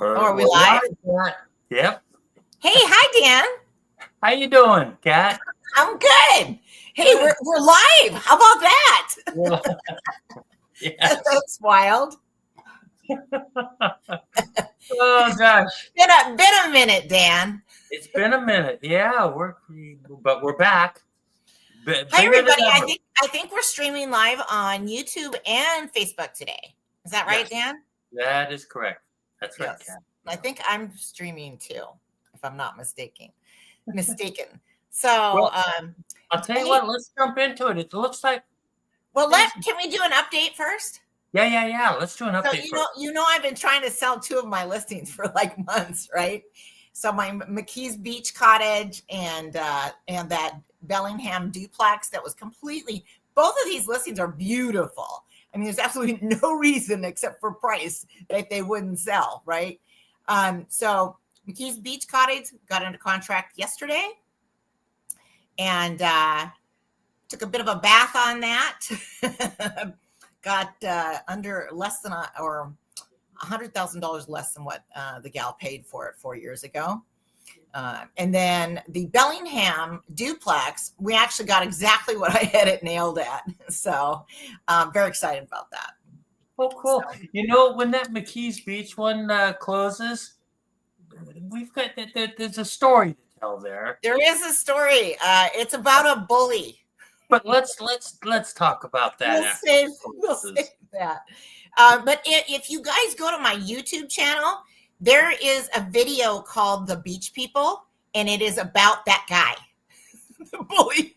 Are we We're live? Kat. Yep. Hey, hi, Dan. How you doing, Kat? I'm good. Hey, we're live. How about that? Well, yes. That's wild. Oh gosh, Been a minute, Dan. it's been a minute. Yeah, but we're back. Hi, Bigger than everybody. ever. I think we're streaming live on YouTube and Facebook today. Is that right, Yes. Dan? That is correct. That's right, Yes. Kat. I think I'm streaming too, if I'm not mistaken. So, Well, I'll tell you what. Let's jump into it. It looks like. well, can we do an update first? Yeah. Let's do an update. So I've been trying to sell 2 of my listings for like months, right? So my McKees Beach Cottage and that Bellingham duplex that was completely. Both of these listings are beautiful. I mean, there's absolutely no reason except for price that they wouldn't sell, right? So McKees Beach Cottage got under contract yesterday, and took a bit of a bath on that. Got under less than $100,000 less than what the gal paid for it 4 years ago. And then the Bellingham duplex, we actually got exactly what I had it nailed at. So I'm very excited about that. Oh, cool. So, when that McKees Beach one closes, we've got there's a story to tell there. There is a story. It's about a bully. But let's talk about that. We'll save that. But if you guys go to my YouTube channel, there is a video called The Beach People, and it is about that guy, the bully.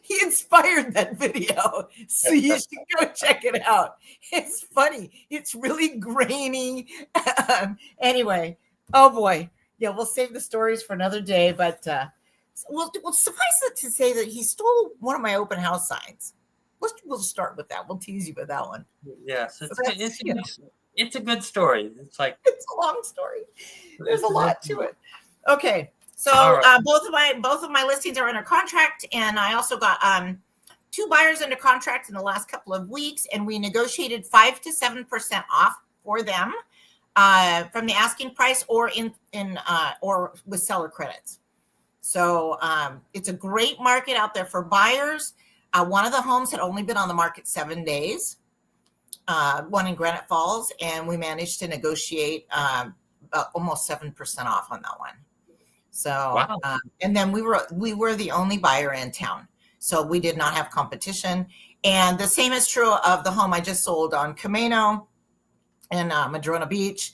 He inspired that video, so you should go check it out. It's funny. It's really grainy. Anyway, oh boy. Yeah, we'll save the stories for another day, but Well, suffice it to say that he stole one of my open house signs. We'll start with that. We'll tease you with that one. Yes, it's a good story. It's a long story. There's a lot to it. Okay, so right. both of my listings are under contract, and I also got 2 buyers under contract in the last couple of weeks, and we negotiated 5 to 7% off for them from the asking price, or or with seller credits. So it's a great market out there for buyers. One of the homes had only been on the market 7 days, one in Granite Falls, and we managed to negotiate almost 7% off on that one. So, wow. And then we were the only buyer in town, so we did not have competition. And the same is true of the home I just sold on Camino in Madrona Beach.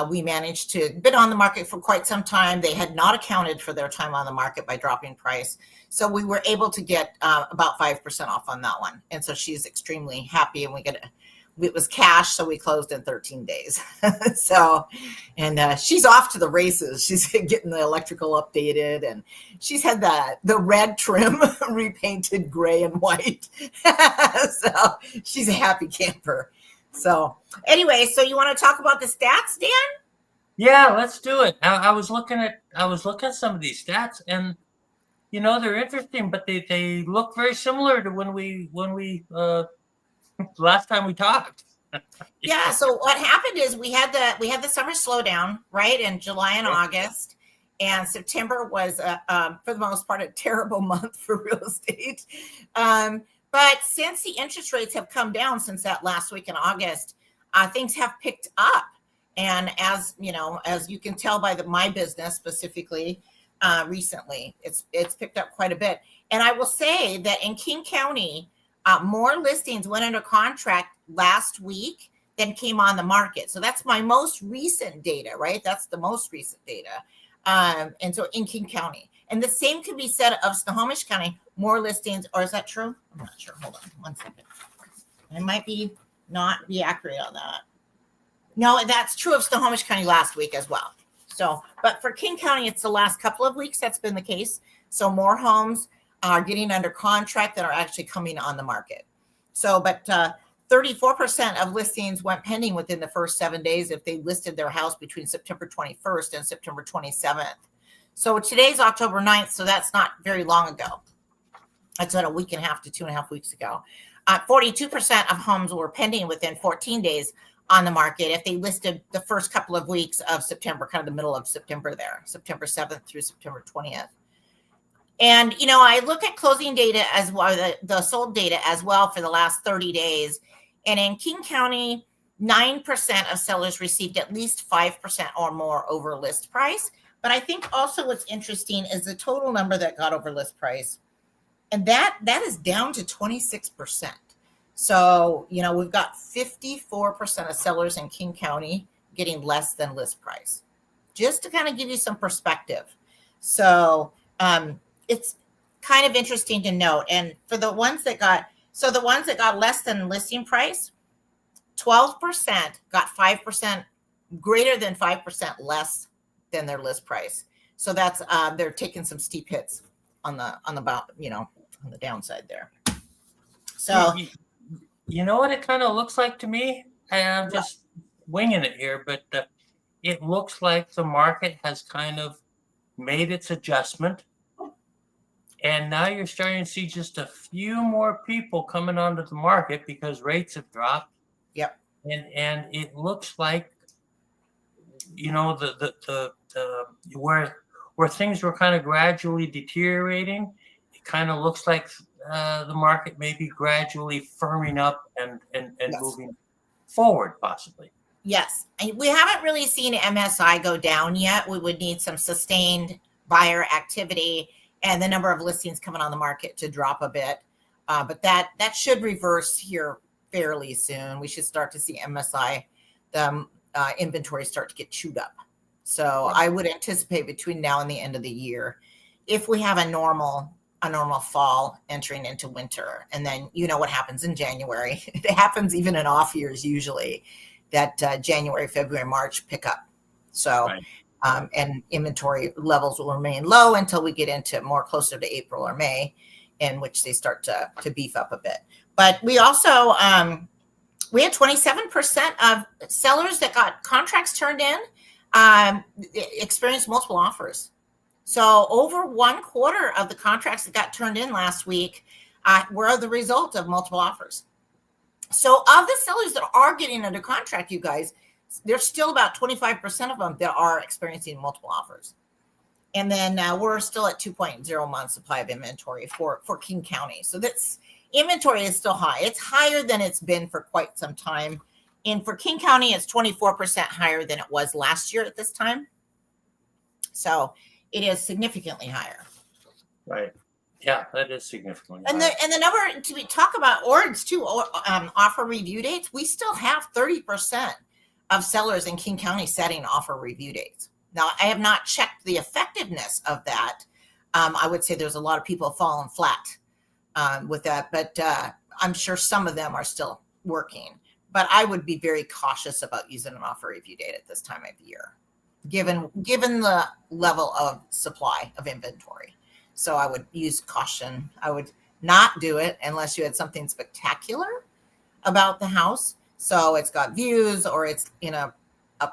We managed to bid on the market for quite some time. They had not accounted for their time on the market by dropping price. So we were able to get about 5% off on that one. And so she's extremely happy, and it was cash, so we closed in 13 days. And she's off to the races. She's getting the electrical updated, and she's had the red trim repainted gray and white. So she's a happy camper. So anyway, so you want to talk about the stats, Dan? Yeah, let's do it. I was looking at some of these stats, and they're interesting, but they look very similar to when we last time we talked. Yeah. So what happened is we had the summer slowdown, right, in July and August, and September was for the most part a terrible month for real estate. But since the interest rates have come down since that last week in August, things have picked up. And as you can tell by my business specifically, recently, it's picked up quite a bit. And I will say that in King County, more listings went under contract last week than came on the market. So that's my most recent data, right? That's the most recent data. And so in King County. And the same could be said of Snohomish County, more listings, or is that true? I'm not sure. Hold on 1 second. I might not be accurate on that. No, that's true of Snohomish County last week as well. So, but for King County, it's the last couple of weeks that's been the case. So more homes are getting under contract that are actually coming on the market. So, but 34% of listings went pending within the first 7 days if they listed their house between September 21st and September 27th. So today's October 9th, so that's not very long ago. That's about a week and a half to 2.5 weeks ago. 42% of homes were pending within 14 days on the market if they listed the first couple of weeks of September, kind of the middle of September there, September 7th through September 20th. And, I look at closing data as well, the sold data as well for the last 30 days. And in King County, 9% of sellers received at least 5% or more over list price. But I think also what's interesting is the total number that got over list price. And that is down to 26%. So, we've got 54% of sellers in King County getting less than list price, just to kind of give you some perspective. So it's kind of interesting to note. And for the ones that got less than listing price, 12% got 5% greater than 5% less than their list price. So that's they're taking some steep hits on the downside there. So you know what it kind of looks like to me? I'm just winging it here, but it looks like the market has kind of made its adjustment. And now you're starting to see just a few more people coming onto the market because rates have dropped. Yep. And it looks like, the where things were kind of gradually deteriorating, it kind of looks like the market may be gradually firming up and moving forward, possibly. Yes. And we haven't really seen MSI go down yet. We would need some sustained buyer activity and the number of listings coming on the market to drop a bit. But that should reverse here fairly soon. We should start to see MSI, the inventory start to get chewed up. So I would anticipate between now and the end of the year, if we have a normal fall entering into winter, and then what happens in January. It happens even in off years usually, that January, February, March pick up. So, and inventory levels will remain low until we get into more closer to April or May, in which they start to beef up a bit. But we also, we had 27% of sellers that got contracts turned in experienced multiple offers. So over 1/4 of the contracts that got turned in last week were the result of multiple offers. So of the sellers that are getting under contract, you guys, there's still about 25% of them that are experiencing multiple offers. And then we're still at 2.0 months supply of inventory for King County. So that's inventory is still high. It's higher than it's been for quite some time. And for King County, it's 24% higher than it was last year at this time. So it is significantly higher. Right. Yeah, that is significantly higher. And the number to talk about ORDs too, offer review dates, we still have 30% of sellers in King County setting offer review dates. Now, I have not checked the effectiveness of that. I would say there's a lot of people falling flat with that, but I'm sure some of them are still working. But I would be very cautious about using an offer review date at this time of year, given the level of supply of inventory. So I would use caution. I would not do it unless you had something spectacular about the house. So it's got views, or it's in a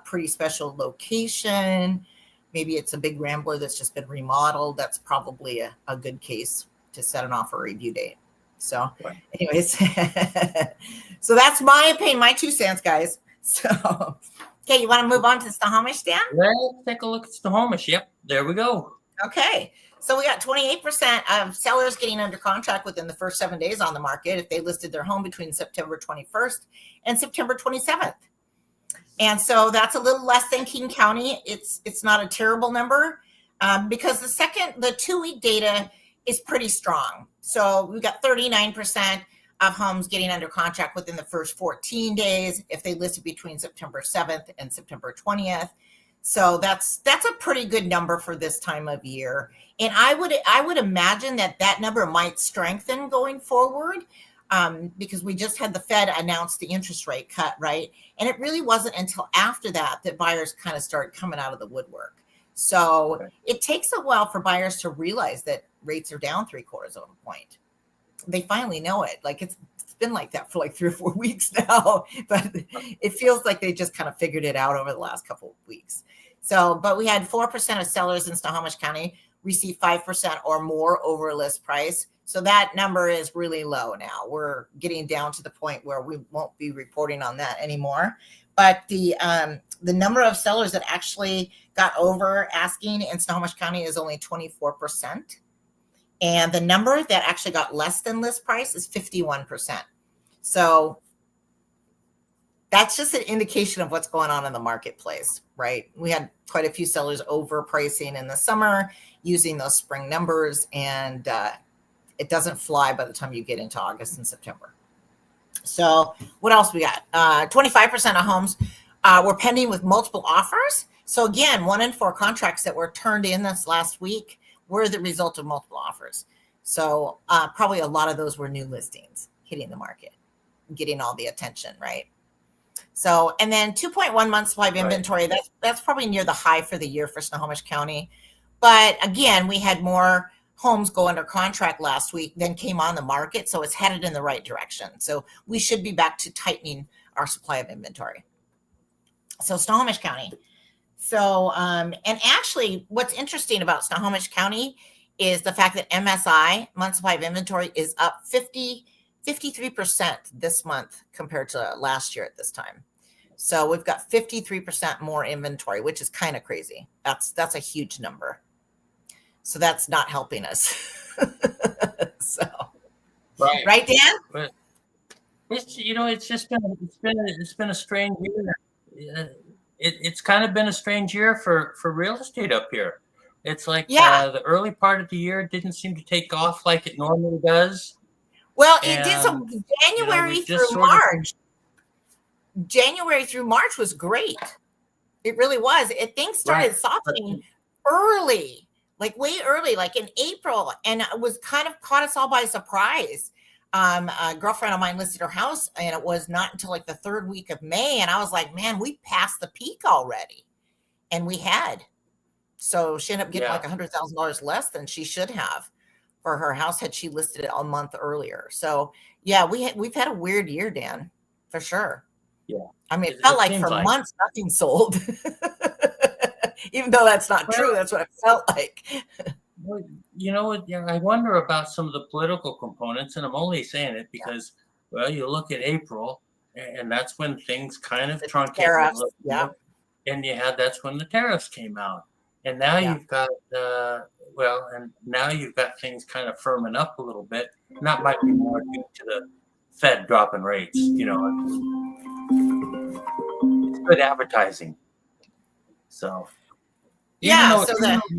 pretty special location. Maybe it's a big rambler that's just been remodeled. That's probably a good case to set an offer review date. So anyways, so that's my opinion, my 2 cents, guys. So, okay, you want to move on to Snohomish, Dan? Let's take a look at Snohomish. Yep, there we go. Okay, so we got 28% of sellers getting under contract within the first 7 days on the market if they listed their home between September 21st and September 27th. And so that's a little less than King County. It's not a terrible number because the 2-week data is pretty strong. So we've got 39% of homes getting under contract within the first 14 days if they listed between September 7th and September 20th. So that's a pretty good number for this time of year. And I would imagine that number might strengthen going forward because we just had the Fed announce the interest rate cut, right? And it really wasn't until after that buyers kind of started coming out of the woodwork. So it takes a while for buyers to realize that rates are down 3/4 of a point. They finally know it. Like it's been like that for like 3 or 4 weeks now, but it feels like they just kind of figured it out over the last couple of weeks. So, but we had 4% of sellers in Snohomish County receive 5% or more over list price. So that number is really low now. We're getting down to the point where we won't be reporting on that anymore. But the number of sellers that actually got over asking in Snohomish County is only 24%. And the number that actually got less than list price is 51%. So that's just an indication of what's going on in the marketplace, right? We had quite a few sellers overpricing in the summer using those spring numbers, and it doesn't fly by the time you get into August and September. So what else we got? 25% of homes were pending with multiple offers. So again, 1 in 4 contracts that were turned in this last week were the result of multiple offers. So probably a lot of those were new listings hitting the market, getting all the attention, right? So, and then 2.1 months supply of inventory, that's probably near the high for the year for Snohomish County. But again, we had more homes go under contract last week than came on the market. So it's headed in the right direction. So we should be back to tightening our supply of inventory. So Snohomish County. So, and actually what's interesting about Snohomish County is the fact that MSI, month supply of inventory, is up 53% this month compared to last year at this time. So we've got 53% more inventory, which is kind of crazy. That's a huge number. So that's not helping us. So, right, Dan? But it's, it's been a strange year. It's kind of been a strange year for real estate up here. It's like the early part of the year didn't seem to take off like it normally does. Well, it did. So January through March. January through March was great. It really was. Things started softening early, like way early, like in April, and it was kind of caught us all by surprise. A girlfriend of mine listed her house, and it was not until like the 3rd week of May, and I was like, man, we passed the peak already, and we had. So she ended up getting like $100,000 less than she should have for her house had she listed it a month earlier. So yeah, we've had a weird year, Dan, for sure. Yeah, I mean, it felt like for months nothing sold. Even though that's not true, that's what it felt like. Well, you know what? I wonder about some of the political components, and I'm only saying it because, well, you look at April, and that's when things kind of truncated a little bit. And that's when the tariffs came out, and now you've got and now you've got things kind of firming up a little bit. And that might be more due to the Fed dropping rates. You know, it's good advertising. So. So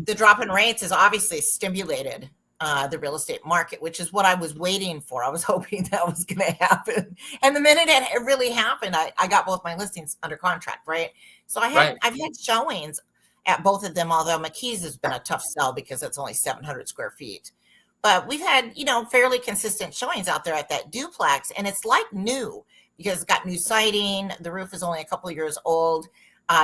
the drop in rates has obviously stimulated the real estate market, which is what I was waiting for. I was hoping that was going to happen. And the minute it really happened, I got both my listings under contract, right? So I've had showings at both of them, although McKee's has been a tough sell because it's only 700 square feet. But we've had, fairly consistent showings out there at that duplex, and it's like new because it's got new siding. The roof is only a couple of years old.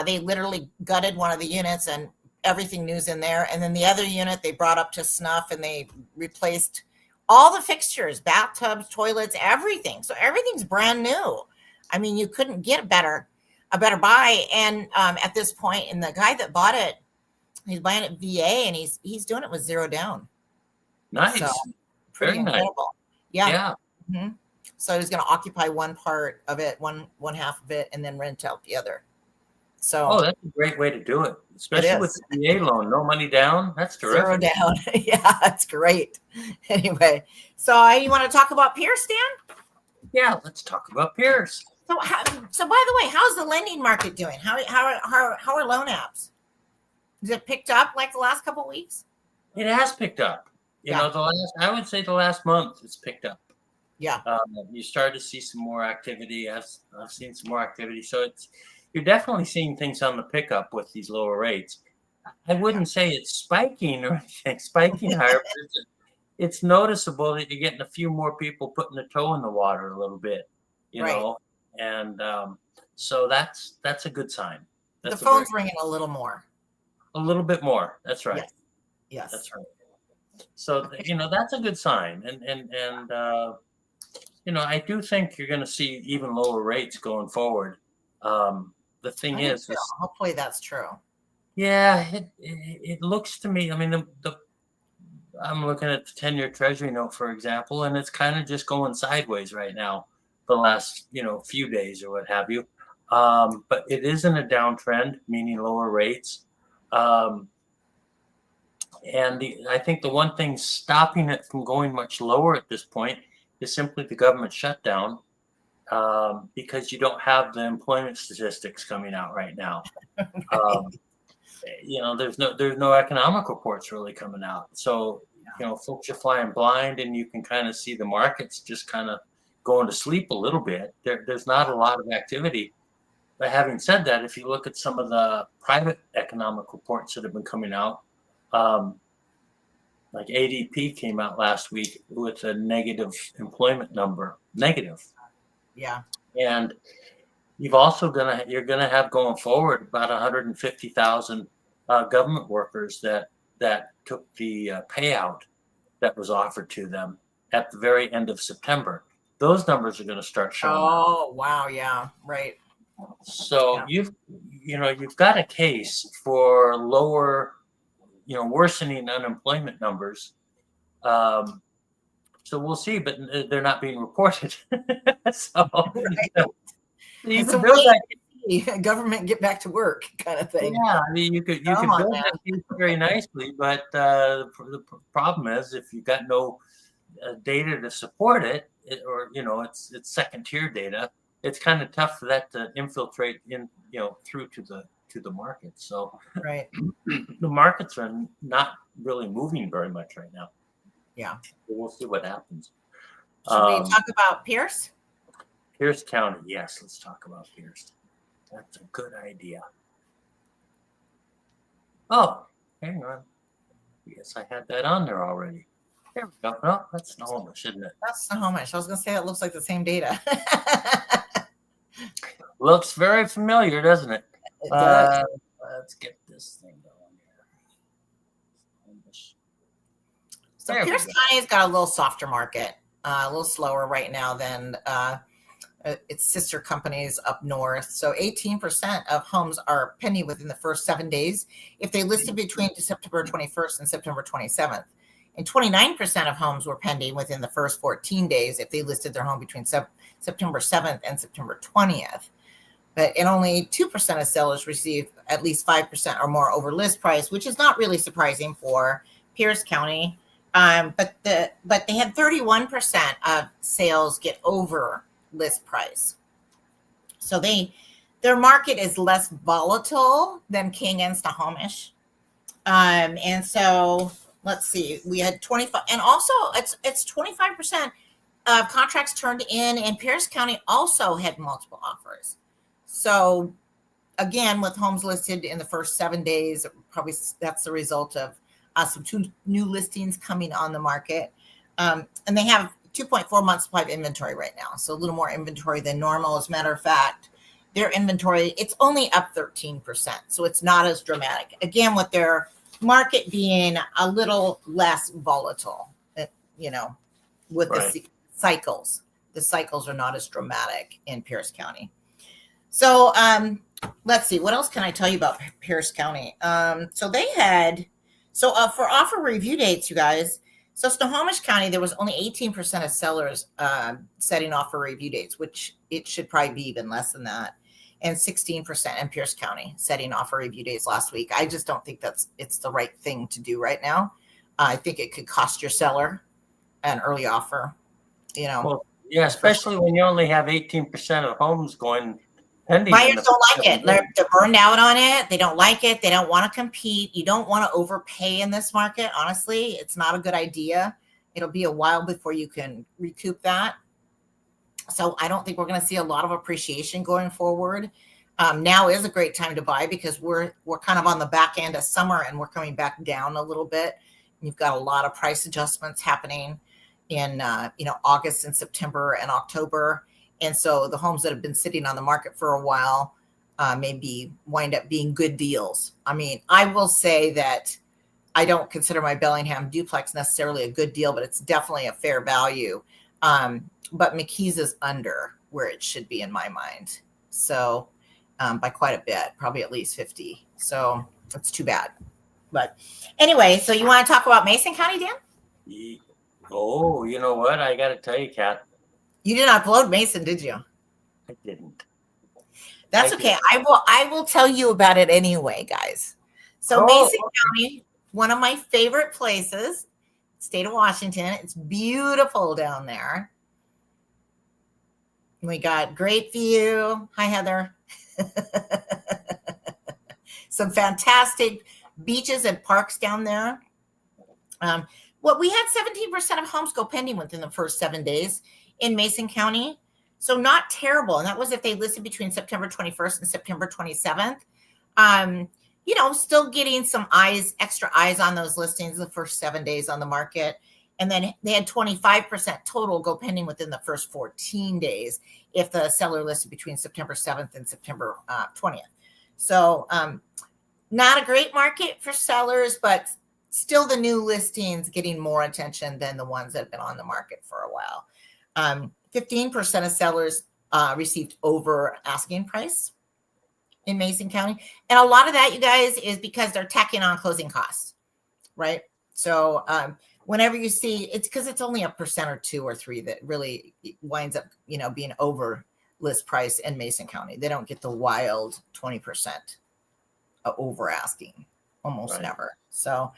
They literally gutted one of the units and everything new's in there. And then the other unit they brought up to snuff, and they replaced all the fixtures, bathtubs, toilets, everything. So everything's brand new. I mean, you couldn't get a better buy. And at this point, and the guy that bought it, he's buying it VA, and he's doing it with 0 down. Nice. So, pretty incredible. Nice. Yeah. Mm-hmm. So he's going to occupy one part of it, one half of it, and then rent out the other. So that's a great way to do it, especially with the VA loan. No money down. That's terrific. 0 down. Yeah, that's great. Anyway, so you want to talk about Pierce, Dan? Yeah, let's talk about Pierce. So by the way, how's the lending market doing? How are loan apps? Has it picked up like the last couple of weeks? It has picked up. I would say the last month it's picked up. Yeah. You start to see some more activity. I've seen some more activity. So you're definitely seeing things on the pickup with these lower rates. I wouldn't say it's spiking or anything, higher, but it's noticeable that you're getting a few more people putting their toe in the water a little bit, you know, and so that's a good sign. The phone's ringing a little more. A little bit more. That's right. Yes. That's right. So, that's a good sign. And I do think you're going to see even lower rates going forward. The thing is, hopefully that's true. Yeah, it looks to me. I mean, I'm looking at the 10-year Treasury note, for example, and it's kind of just going sideways right now, the last few days or what have you. But it is in a downtrend, meaning lower rates. Um, and I think the one thing stopping it from going much lower at this point is simply the government shutdown, because you don't have the employment statistics coming out right now. Um, there's no economic reports really coming out. So, folks are flying blind, and you can kind of see the markets just kind of going to sleep a little bit. There's not a lot of activity. But having said that, if you look at some of the private economic reports that have been coming out, like ADP came out last week with a negative employment number, negative. Yeah. And you're gonna have going forward about 150,000 government workers that took the payout that was offered to them at the very end of September. Those numbers are going to start showing up. Oh, wow. Yeah. Right. So you've got a case for lower, worsening unemployment numbers. So we'll see, but they're not being reported. So Right. you So can build that. government get back to work kind of thing. Yeah, I mean, you could build that case very nicely, but the problem is if you've got no data to support it, or it's second tier data, it's kind of tough for that to infiltrate in through to the market. So right, the markets are not really moving very much right now. Yeah, so we'll see what happens. Should we talk about Pierce? Pierce County, yes, let's talk about Pierce. That's a good idea. Oh, hang on. Yes, I had that on there already. There we go. No, that's Snohomish, isn't it? That's Snohomish. I was going to say that looks like the same data. Looks very familiar, doesn't it? It does. Let's get this thing going here. So Pierce County has got a little softer market, a little slower right now than its sister companies up north. So 18% of homes are pending within the first 7 days if they listed between September 21st and September 27th. And 29% of homes were pending within the first 14 days if they listed their home between September 7th and September 20th. And only 2% of sellers received at least 5% or more over list price, which is not really surprising for Pierce County. But they had 31% of sales get over list price. So their market is less volatile than King and Snohomish. And so let's see, we had 25, and also it's 25% of contracts turned in, and Pierce County also had multiple offers. So again, with homes listed in the first 7 days, probably that's the result of some 2 new listings coming on the market. And they have 2.4 months supply of inventory right now. So a little more inventory than normal. As a matter of fact, their inventory, it's only up 13%. So it's not as dramatic. Again, with their market being a little less volatile, with the cycles. The cycles are not as dramatic in Pierce County. So let's see, what else can I tell you about Pierce County? So they had, for offer review dates, you guys, so Snohomish County, there was only 18% of sellers setting offer review dates, which it should probably be even less than that. And 16% in Pierce County setting offer review dates last week. I just don't think it's the right thing to do right now. I think it could cost your seller an early offer, Well, yeah, especially when you only have 18% of homes going pending. Buyers don't like it. They're burned out on it. They don't like it. They don't want to compete. You don't want to overpay in this market. Honestly, it's not a good idea. It'll be a while before you can recoup that. So I don't think we're going to see a lot of appreciation going forward. Now is a great time to buy because we're kind of on the back end of summer and we're coming back down a little bit. You've got a lot of price adjustments happening in August and September and October. And so the homes that have been sitting on the market for a while maybe wind up being good deals. I mean, I will say that I don't consider my Bellingham duplex necessarily a good deal, but it's definitely a fair value. But McKee's is under where it should be in my mind. So by quite a bit, probably at least 50. So it's too bad. But anyway, so you want to talk about Mason County, Dan? Oh, you know what? I got to tell you, Kat, You did not upload Mason, did you? I didn't. That's okay. I will tell you about it anyway, guys. So Mason County, one of my favorite places, state of Washington. It's beautiful down there. We got great view. Hi, Heather. Some fantastic beaches and parks down there. Well, we had 17% of homes go pending within the first 7 days in Mason County. So not terrible. And that was if they listed between September 21st and September 27th. You know, still getting some extra eyes on those listings the first 7 days on the market. And then they had 25% total go pending within the first 14 days if the seller listed between September 7th and September 20th. So not a great market for sellers, but still the new listings getting more attention than the ones that have been on the market for a while. 15% of sellers received over asking price in Mason County. And a lot of that, you guys, is because they're tacking on closing costs, right? So whenever you see, it's because it's only 1% or 2 or 3 that really winds up, you know, being over list price in Mason County. They don't get the wild 20% over asking, almost never. So,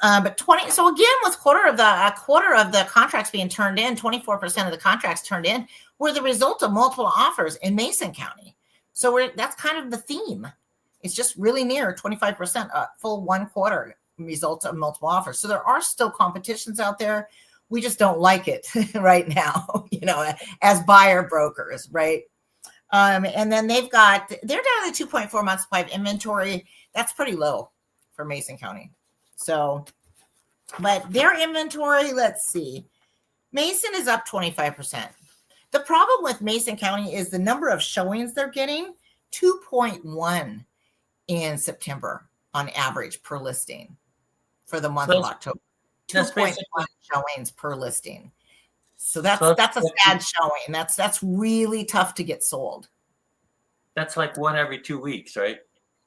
but 20. So again, with a quarter of the contracts being turned in, 24% of the contracts turned in were the result of multiple offers in Mason County. So that's kind of the theme. It's just really near 25%, full 1 quarter results of multiple offers. So there are still competitions out there. We just don't like it right now, you know, as buyer brokers, right? And then they're down to 2.4 months supply of inventory. That's pretty low for Mason County. So, but their inventory, let's see, Mason is up 25%. The problem with Mason County is the number of showings they're getting, 2.1 in September on average per listing for the month of October. 2.1 showings per listing. So that's a sad showing. That's really tough to get sold. That's like 1 every 2 weeks, right?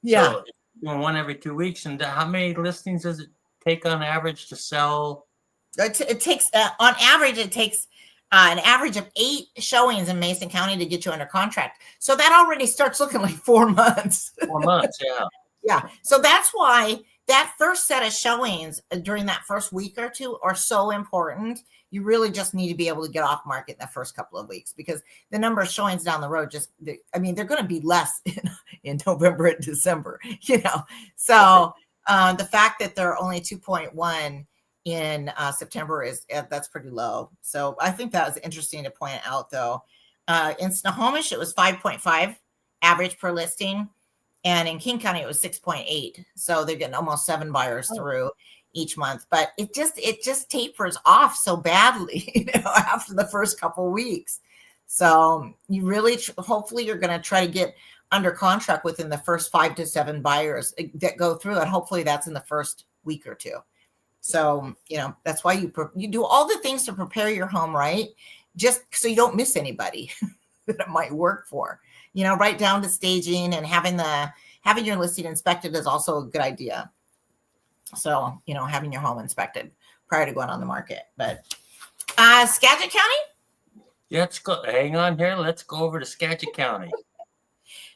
Yeah. So one every 2 weeks. And how many listings does it take on average to sell? It takes on average, it takes an average of 8 showings in Mason County to get you under contract. So that already starts looking like 4 months. 4 months, yeah. Yeah. So that's why that first set of showings during that first week or 2 are so important. You really just need to be able to get off market in the first couple of weeks, because the number of showings down the road they're going to be less in November and December, you know. So the fact that they're only 2.1 in September that's pretty low. So I think that was interesting to point out, though. In Snohomish, it was 5.5 average per listing. And in King County, it was 6.8. So they're getting almost 7 buyers through each month. But it just tapers off so badly, you know, after the first couple of weeks. So you really, hopefully you're going to try to get under contract within the first 5 to 7 buyers that go through. And hopefully that's in the first week or 2. So, you know, that's why you do all the things to prepare your home, right? Just so you don't miss anybody that it might work for. You know, right down to staging and having your listing inspected is also a good idea. So, you know, having your home inspected prior to going on the market. But Skagit County? Let's go. Hang on here. Let's go over to Skagit County.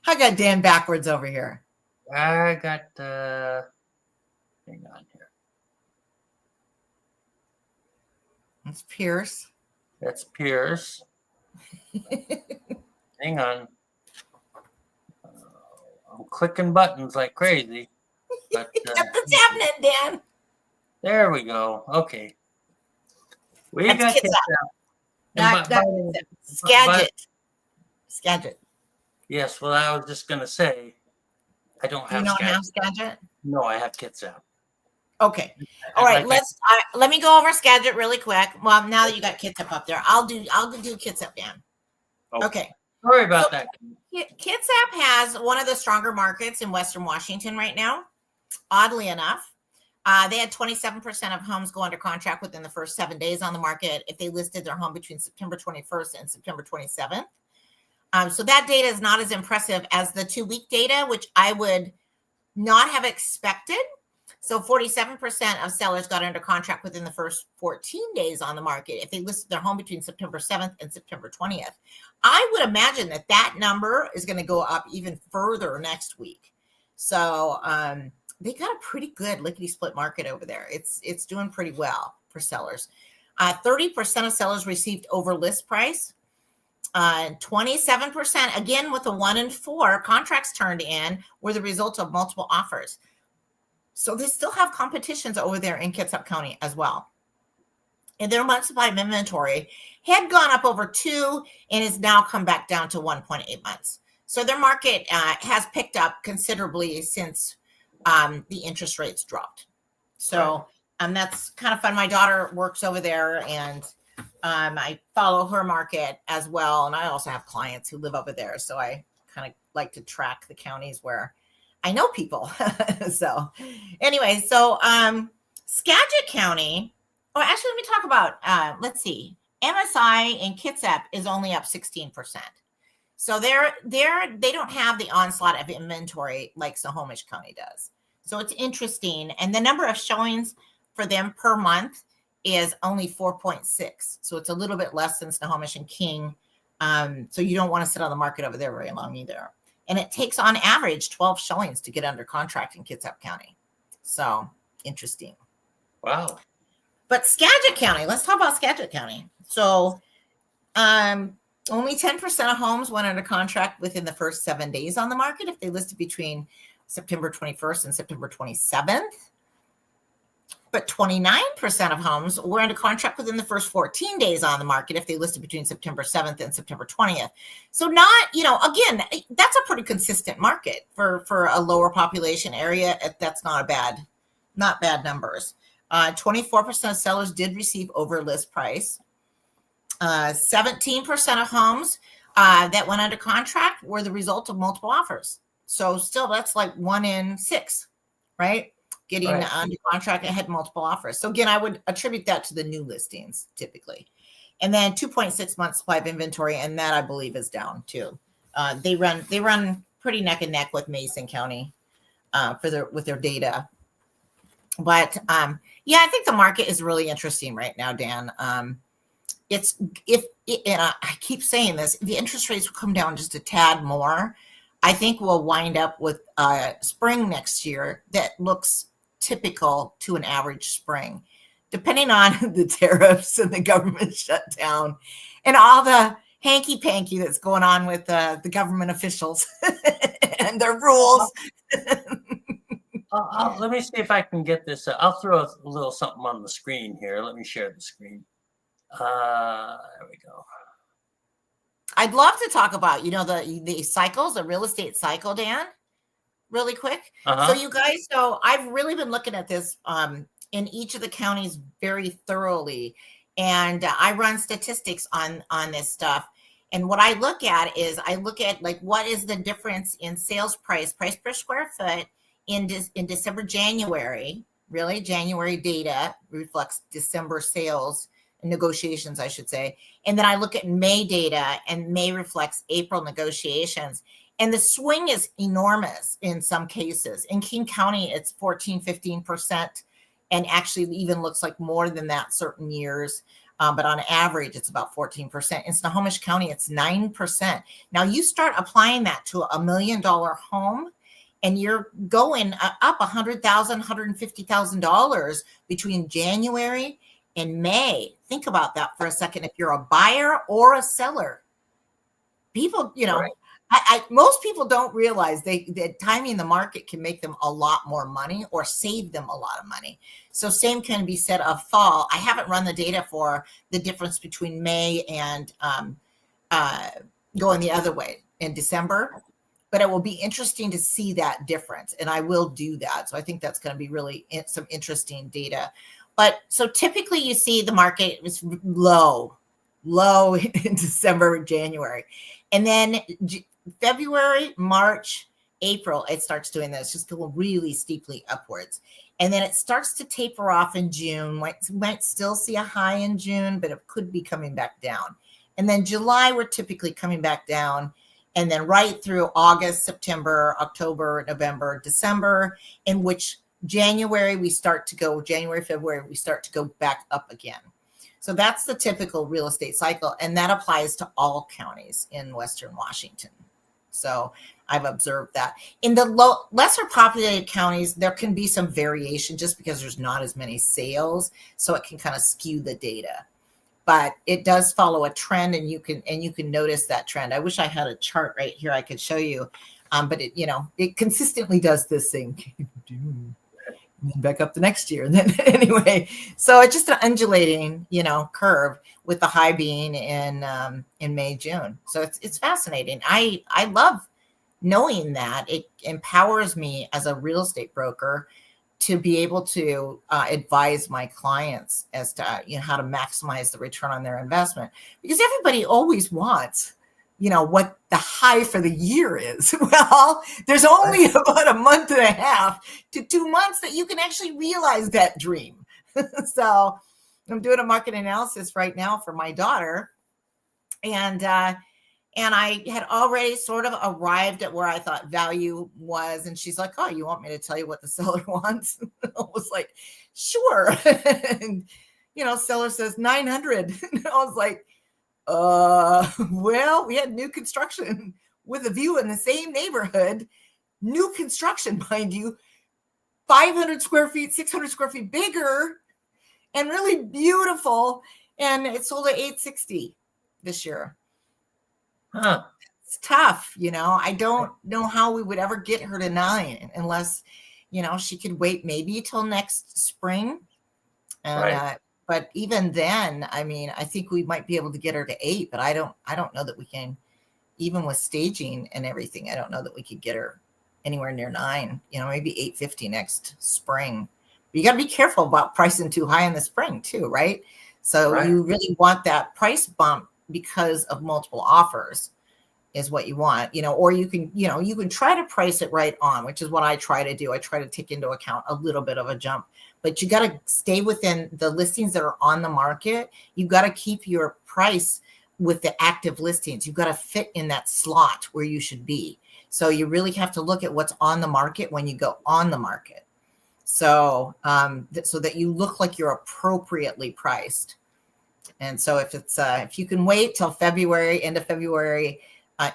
I got Dan backwards over here. I got hang on here. That's Pierce. That's Pierce. Hang on. I'm clicking buttons like crazy. But, what's happening, Dan? There we go. Okay. We That's got Skagit. Skagit. Yes, well, I was just going to say, I don't have Skagit. No, I have Kitsap. Okay. All right. Let me go over Skagit really quick. Well, now that you got Kitsap up there, I'll do Kitsap, Dan. Okay. Sorry about that. Kitsap has one of the stronger markets in Western Washington right now. Oddly enough, they had 27% of homes go under contract within the first 7 days on the market if they listed their home between September 21st and September 27th. So that data is not as impressive as the 2-week data, which I would not have expected. So 47% of sellers got under contract within the first 14 days on the market if they listed their home between September 7th and September 20th. I would imagine that that number is going to go up even further next week. So they got a pretty good lickety split market over there. It's doing pretty well for sellers. 30% of sellers received over list price. 27%, again with the 1 in 4 contracts turned in, were the result of multiple offers. So they still have competitions over there in Kitsap County as well. And their month supply of inventory had gone up over 2 and has now come back down to 1.8 months. So their market has picked up considerably since the interest rates dropped. So that's kind of fun. My daughter works over there, and I follow her market as well. And I also have clients who live over there. So I kind of like to track the counties where I know people. So anyway, so Skagit County, actually, let me talk about, let's see, MSI in Kitsap is only up 16%. So they don't have the onslaught of inventory like Snohomish County does. So it's interesting. And the number of showings for them per month is only 4.6. So it's a little bit less than Snohomish and King. So you don't want to sit on the market over there very long either. And it takes on average 12 showings to get under contract in Kitsap County. So interesting. Wow. But Skagit County, let's talk about Skagit County. So only 10% of homes went under contract within the first 7 days on the market if they listed between September 21st and September 27th. But 29% of homes were under contract within the first 14 days on the market if they listed between September 7th and September 20th. So not, again, that's a pretty consistent market for a lower population area. That's not bad numbers. 24% of sellers did receive over list price. 17% of homes that went under contract were the result of multiple offers. So still, that's like 1 in 6, right? Getting under contract and had multiple offers. So again, I would attribute that to the new listings typically. And then 2.6 months supply of inventory, and that I believe is down too. They run pretty neck and neck with Mason County with their data. But I think the market is really interesting right now, Dan. And I keep saying this, if the interest rates will come down just a tad more, I think we'll wind up with spring next year that looks typical to an average spring, depending on the tariffs and the government shutdown and all the hanky-panky that's going on with the government officials and their rules. Let me see if I can get this. I'll throw a little something on the screen here. Let me share the screen. There we go. I'd love to talk about, the cycles, the real estate cycle, Dan, really quick. So you guys, I've really been looking at this in each of the counties very thoroughly. And I run statistics on this stuff. And what I look at is like, what is the difference in sales price per square foot in December, January, really January data reflects December sales and negotiations, I should say. And then I look at May data, and May reflects April negotiations. And the swing is enormous in some cases. In King County, it's 14, 15%, and actually even looks like more than that certain years. But on average, it's about 14%. In Snohomish County, it's 9%. Now you start applying that to $1 million home, and you're going up $100,000, $150,000 between January and May. Think about that for a second. If you're a buyer or a seller, people, most people don't realize that timing the market can make them a lot more money or save them a lot of money. So same can be said of fall. I haven't run the data for the difference between May and going the other way in December, but it will be interesting to see that difference. And I will do that. So I think that's going to be really some interesting data. But so typically you see the market was low in December, January. And then February, March, April, it starts doing this, just go really steeply upwards. And then it starts to taper off in June. Might still see a high in June, but it could be coming back down. And then July, we're typically coming back down. And then right through August, September, October, November, December, in which January, February, we start to go back up again. So that's the typical real estate cycle. And that applies to all counties in Western Washington. So I've observed that. In the lesser populated counties, there can be some variation just because there's not as many sales. So it can kind of skew the data. But it does follow a trend, and you can notice that trend. I wish I had a chart right here I could show you. But it consistently does this thing. And then back up the next year. And then anyway, so it's just an undulating, curve with the high being in May, June. So it's fascinating. I love knowing that. It empowers me as a real estate broker to be able to advise my clients as to how to maximize the return on their investment, because everybody always wants what the high for the year is. Well, there's only about a month and a half to 2 months that you can actually realize that dream. So I'm doing a market analysis right now for my daughter. And I had already sort of arrived at where I thought value was. And she's like, "Oh, you want me to tell you what the seller wants?" I was like, "Sure." And, seller says 900. And I was like, well, we had new construction with a view in the same neighborhood, new construction, mind you, 500 square feet, 600 square feet bigger and really beautiful. And it sold at 860 this year. Huh. It's tough. I don't know how we would ever get her to 9 unless, she could wait maybe till next spring. And, but even then, I mean, I think we might be able to get her to 8, but I don't know that we can, even with staging and everything. I don't know that we could get her anywhere near 9, maybe 850 next spring. But you got to be careful about pricing too high in the spring too, right? So you really want that price bump because of multiple offers is what you want, or you can try to price it right on, which is what I try to do. I try to take into account a little bit of a jump, but you got to stay within the listings that are on the market. You've got to keep your price with the active listings. You've got to fit in that slot where you should be. So you really have to look at what's on the market when you go on the market. So, so that you look like you're appropriately priced. And so if you can wait till February, end of February,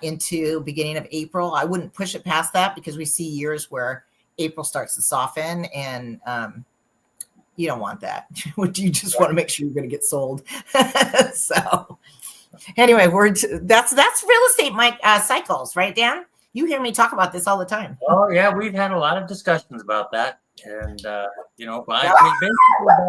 into beginning of April, I wouldn't push it past that, because we see years where April starts to soften, and you don't want that. You just want to make sure you're going to get sold. So anyway, that's real estate cycles, right, Dan? You hear me talk about this all the time. Oh yeah, we've had a lot of discussions about that, and basically buy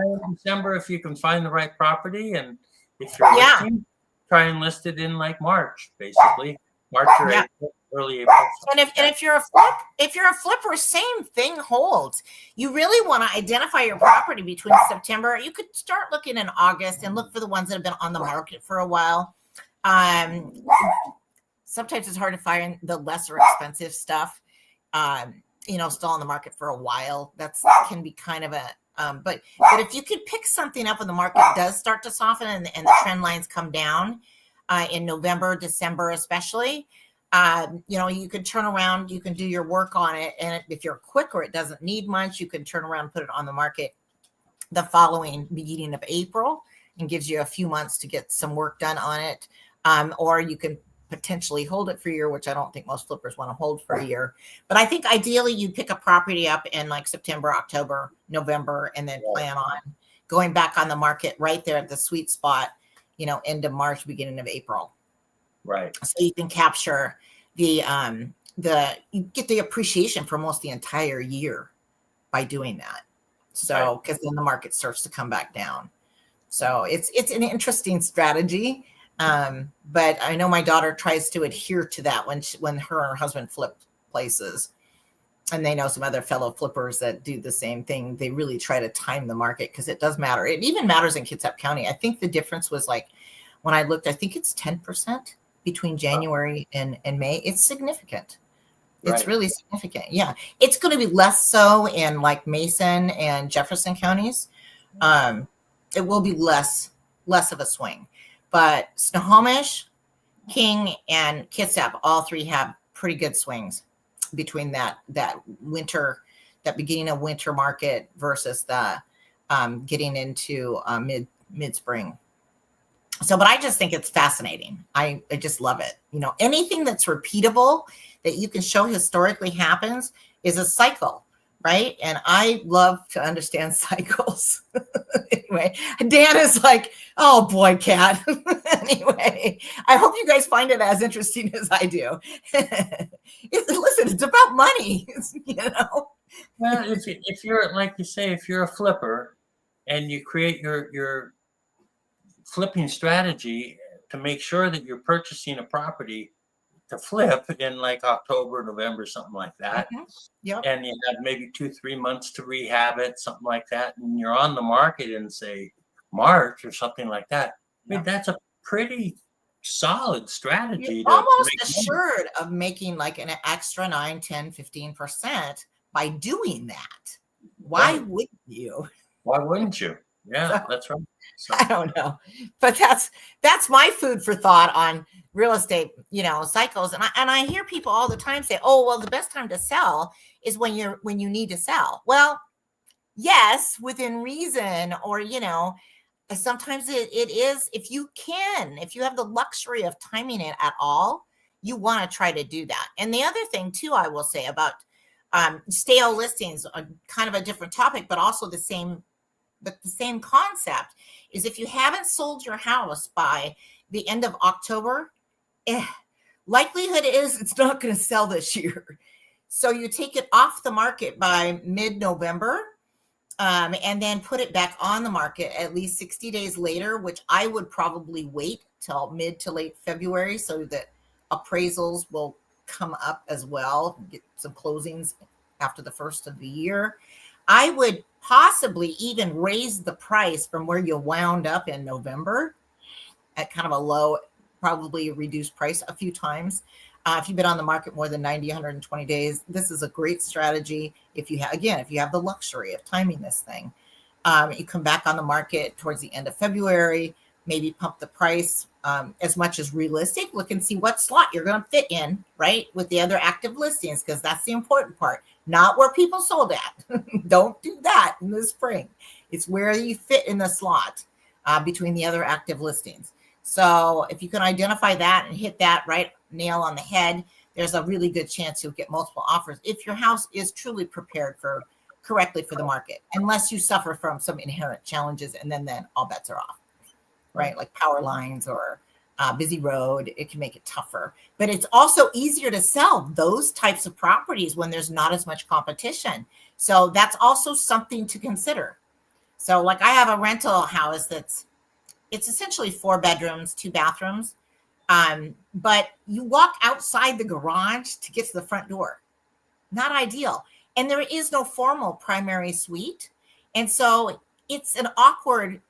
in December if you can find the right property, and if you're listing, try and list it in like March, basically March or April, early April. And if you're a flipper, same thing holds. You really want to identify your property between September. You could start looking in August and look for the ones that have been on the market for a while. Sometimes it's hard to find the lesser expensive stuff, still on the market for a while. That can be kind of a, but if you could pick something up when the market does start to soften and the trend lines come down in November, December, especially, you could turn around, you can do your work on it. And if you're quick or it doesn't need much, you can turn around and put it on the market the following beginning of April, and gives you a few months to get some work done on it. Or you can potentially hold it for a year, which I don't think most flippers want to hold for a year. But I think ideally you pick a property up in like September, October, November, and then plan on going back on the market right there at the sweet spot, end of March, beginning of April. Right. So you can capture you get the appreciation for almost the entire year by doing that. So, because then the market starts to come back down. So it's an interesting strategy. But I know my daughter tries to adhere to that when her and her husband flip places, and they know some other fellow flippers that do the same thing. They really try to time the market, because it does matter. It even matters in Kitsap County. I think the difference was like, when I looked, I think it's 10% between January and May. It's significant. It's really significant. Yeah. It's going to be less so in like Mason and Jefferson counties. It will be less of a swing. But Snohomish, King, and Kitsap, all three have pretty good swings between that winter that beginning of winter market versus the getting into mid spring. So, but I just think it's fascinating. I just love it. You know, anything that's repeatable that you can show historically happens is a cycle, right? And I love to understand cycles. Anyway, Dan is like, oh boy, Kat. Anyway, I hope you guys find it as interesting as I do. Listen, it's about money, you know. Well, if you're like you say, if you're a flipper and you create your flipping strategy to make sure that you're purchasing a property to flip in like October, November, something like that. Mm-hmm. Yep. And you have maybe 2-3 months to rehab it, something like that. And you're on the market in say March or something like that. I mean, that's a pretty solid strategy. You're almost assured of making like an extra 9, 10, 15% by doing that. Why wouldn't you? Why wouldn't you? Yeah, that's right. So. I don't know, but that's my food for thought on real estate, you know, cycles. And I hear people all the time say, "Oh, well, the best time to sell is when you need to sell." Well, yes, within reason, or you know, sometimes it is if you have the luxury of timing it at all, you want to try to do that. And the other thing too, I will say about stale listings, kind of a different topic, but also the same concept is if you haven't sold your house by the end of October, likelihood is it's not going to sell this year. So you take it off the market by mid-November, and then put it back on the market at least 60 days later, which I would probably wait till mid to late February so that appraisals will come up as well, get some closings after the first of the year. I would possibly even raise the price from where you wound up in November at kind of a low, probably reduced price a few times. If you've been on the market more than 90, 120 days, this is a great strategy. If you have the luxury of timing this thing, you come back on the market towards the end of February, maybe pump the price as much as realistic. Look and see what slot you're going to fit in, right, with the other active listings, because that's the important part. Not where people sold at. Don't do that in the spring. It's where you fit in the slot between the other active listings. So if you can identify that and hit that right nail on the head, there's a really good chance you'll get multiple offers if your house is truly prepared correctly for the market, unless you suffer from some inherent challenges, and then all bets are off, right? Like power lines or busy road, it can make it tougher. But it's also easier to sell those types of properties when there's not as much competition. So that's also something to consider. So like I have a rental house it's essentially 4 bedrooms, 2 bathrooms. But you walk outside the garage to get to the front door. Not ideal. And there is no formal primary suite. And so it's an awkward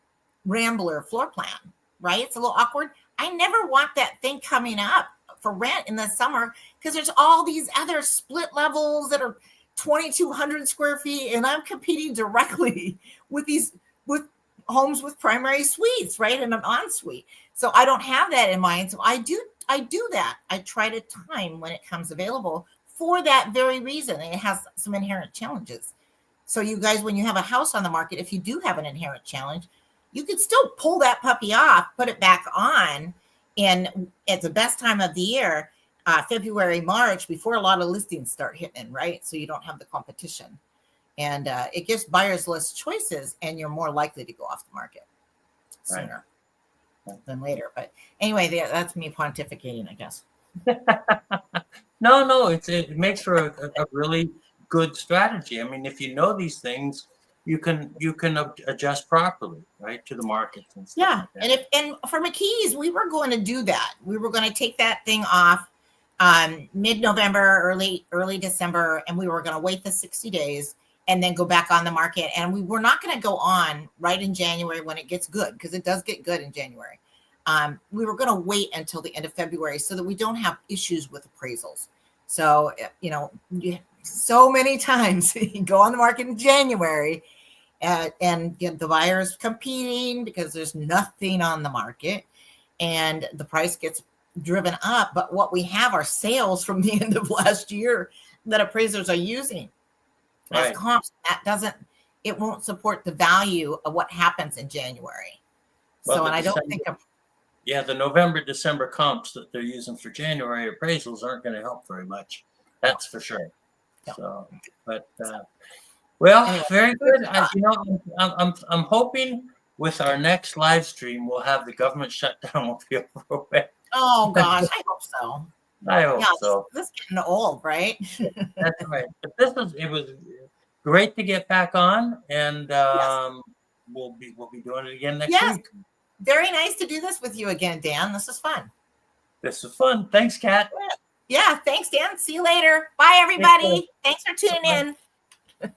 rambler floor plan, right? It's a little awkward. I never want that thing coming up for rent in the summer because there's all these other split levels that are 2,200 square feet. And I'm competing directly with homes with primary suites, right? And an ensuite. So I don't have that in mind. So I do that. I try to time when it comes available for that very reason. And it has some inherent challenges. So you guys, when you have a house on the market, if you do have an inherent challenge, you could still pull that puppy off, put it back on, and at the best time of the year, February, March, before a lot of listings start hitting, right? So you don't have the competition. And it gives buyers less choices, and you're more likely to go off the market sooner than later. But anyway, that's me pontificating, I guess. No, it makes for a really good strategy. I mean, if you know these things, you can adjust properly, right, to the markets and stuff. Yeah, like and for McKee's, we were going to do that. We were going to take that thing off mid-November, early December, and we were going to wait the 60 days and then go back on the market. And we were not going to go on right in January when it gets good, because it does get good in January. We were going to wait until the end of February so that we don't have issues with appraisals. So, so many times you go on the market in January and the buyers competing because there's nothing on the market and the price gets driven up. But what we have are sales from the end of last year that appraisers are using. as Right. comps. It won't support the value of what happens in January. Well, So, the and I don't December- think Yeah, the November, December comps that they're using for January appraisals aren't going to help very much. That's for sure. No. So, but well, Anyway, very good. I'm hoping with our next live stream we'll have the government shutdown will be over with. oh gosh, I hope so. I hope Yeah, so. this is getting old, right? That's right. But it was great to get back on, and we'll be doing it again next Yes. week. Very nice to do this with you again, Dan. This is fun. This is fun. Thanks, Kat. Yeah, thanks, Dan. See you later. Bye, everybody. Thanks for tuning Bye. in.